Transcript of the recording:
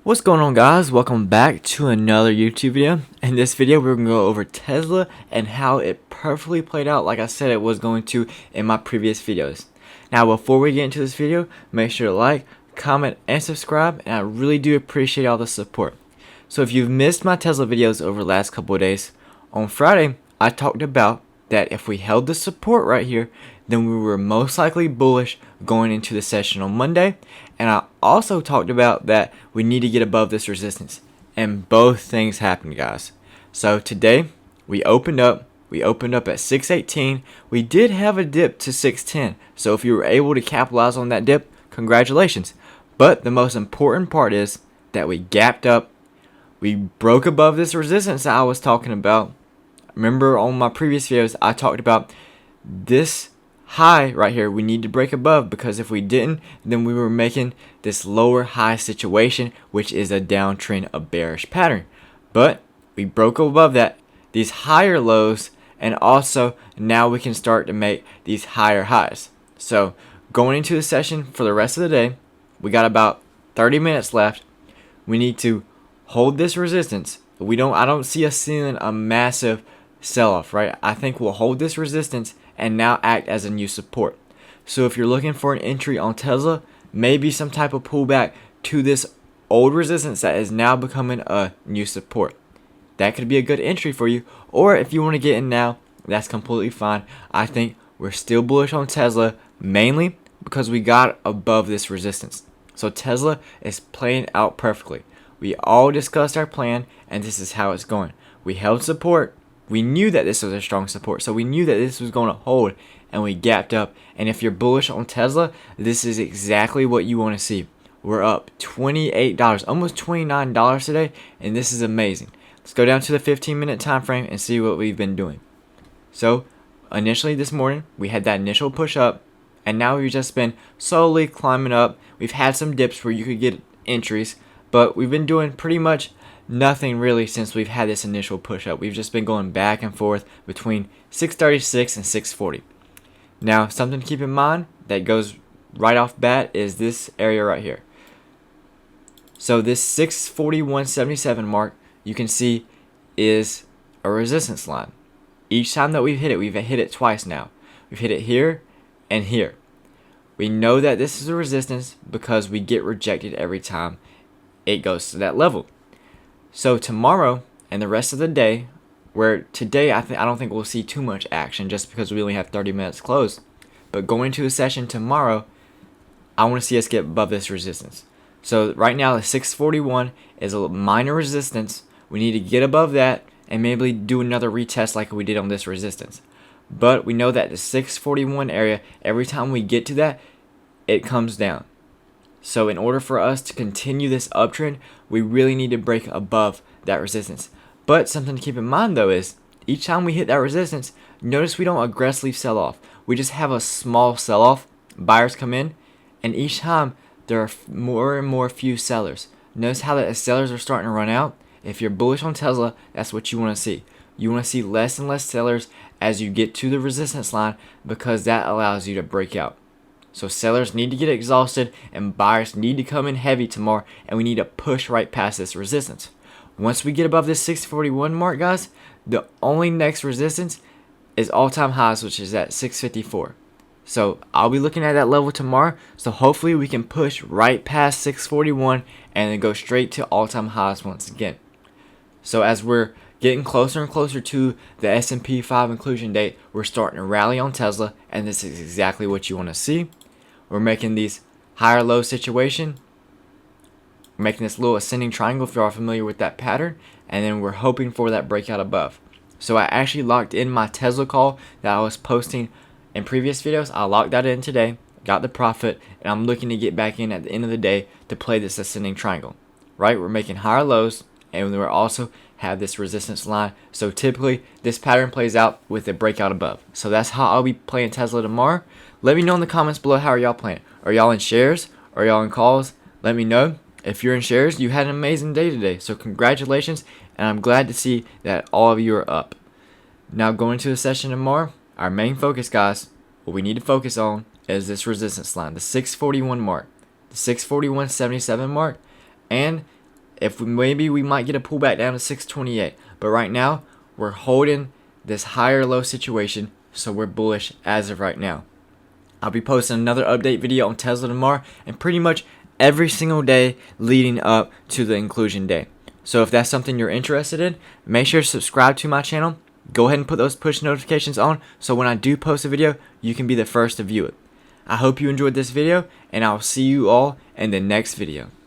What's going on, guys? Welcome back to another YouTube video. In this video we're going to go over Tesla and how it perfectly played out like I said it was going to in my previous videos. Now before we get into this video, make sure to like, comment, and subscribe, and I really do appreciate all the support. So if you've missed my Tesla videos over the last couple of days, on Friday I talked about that if we held the support right here, then we were most likely bullish going into the session on Monday. And I also talked about that we need to get above this resistance. And both things happened, guys. So today we opened up at 618. We did have a dip to 610. So if you were able to capitalize on that dip, congratulations. But the most important part is that we gapped up. We broke above this resistance that I was talking about. Remember on my previous videos, I talked about this high right here we need to break above, because if we didn't, then we were making this lower high situation, which is a downtrend, a bearish pattern. But we broke above that, these higher lows, and also now we can start to make these higher highs. So going into the session for the rest of the day, we got about 30 minutes left. We need to hold this resistance. I don't see us seeing a massive sell-off, right? I think we'll hold this resistance and now act as a new support. So if you're looking for an entry on Tesla, maybe some type of pullback to this old resistance that is now becoming a new support, that could be a good entry for you. Or if you want to get in now, that's completely fine. I think we're still bullish on Tesla, mainly because we got above this resistance. So Tesla is playing out perfectly. We all discussed our plan, and this is how it's going. We held support. We knew that this was a strong support, so we knew that this was going to hold, and we gapped up. And if you're bullish on Tesla, this is exactly what you want to see. We're up $28, almost $29 today, and this is amazing. Let's go down to the 15-minute time frame and see what we've been doing. So initially this morning, we had that initial push up, and now we've just been slowly climbing up. We've had some dips where you could get entries, but we've been doing pretty much nothing really since we've had this initial push up. We've just been going back and forth between 636 and 640. Now, something to keep in mind that goes right off bat is this area right here. So this 641.77 mark, you can see, is a resistance line. Each time that we've hit it twice now. We've hit it here and here. We know that this is a resistance because we get rejected every time it goes to that level. So tomorrow and the rest of the day, where today I don't think we'll see too much action just because we only have 30 minutes closed. But going into a session tomorrow, I want to see us get above this resistance. So right now the 641 is a minor resistance. We need to get above that and maybe do another retest like we did on this resistance. But we know that the 641 area, every time we get to that, it comes down. So in order for us to continue this uptrend, we really need to break above that resistance. But something to keep in mind though is, each time we hit that resistance, notice we don't aggressively sell off. We just have a small sell off, buyers come in, and each time there are more and more few sellers. Notice how the sellers are starting to run out. If you're bullish on Tesla, that's what you want to see. You want to see less and less sellers as you get to the resistance line, because that allows you to break out. So sellers need to get exhausted and buyers need to come in heavy tomorrow, and we need to push right past this resistance. Once we get above this 641 mark, guys, the only next resistance is all-time highs, which is at 654. So I'll be looking at that level tomorrow, so hopefully we can push right past 641 and then go straight to all-time highs once again. So as we're getting closer and closer to the S&P 5 inclusion date, we're starting to rally on Tesla, and this is exactly what you want to see. We're making these higher low situation. We're making this little ascending triangle if you are familiar with that pattern. And then we're hoping for that breakout above. So I actually locked in my Tesla call that I was posting in previous videos. I locked that in today, got the profit, and I'm looking to get back in at the end of the day to play this ascending triangle. Right? We're making higher lows, and we're also have this resistance line. So typically this pattern plays out with a breakout above. So that's how I'll be playing Tesla tomorrow. Let me know in the comments below, how are y'all playing? Are y'all in shares? Are y'all in calls? Let me know. If you're in shares, you had an amazing day today. So congratulations, and I'm glad to see that all of you are up. Now going to the session tomorrow, our main focus, guys, what we need to focus on is this resistance line, the 641 mark, the 641.77 mark, and Maybe we might get a pullback down to 628, but right now we're holding this higher low situation, so we're bullish as of right now. I'll be posting another update video on Tesla tomorrow and pretty much every single day leading up to the inclusion day. So if that's something you're interested in, make sure to subscribe to my channel. Go ahead and put those push notifications on so when I do post a video, you can be the first to view it. I hope you enjoyed this video, and I'll see you all in the next video.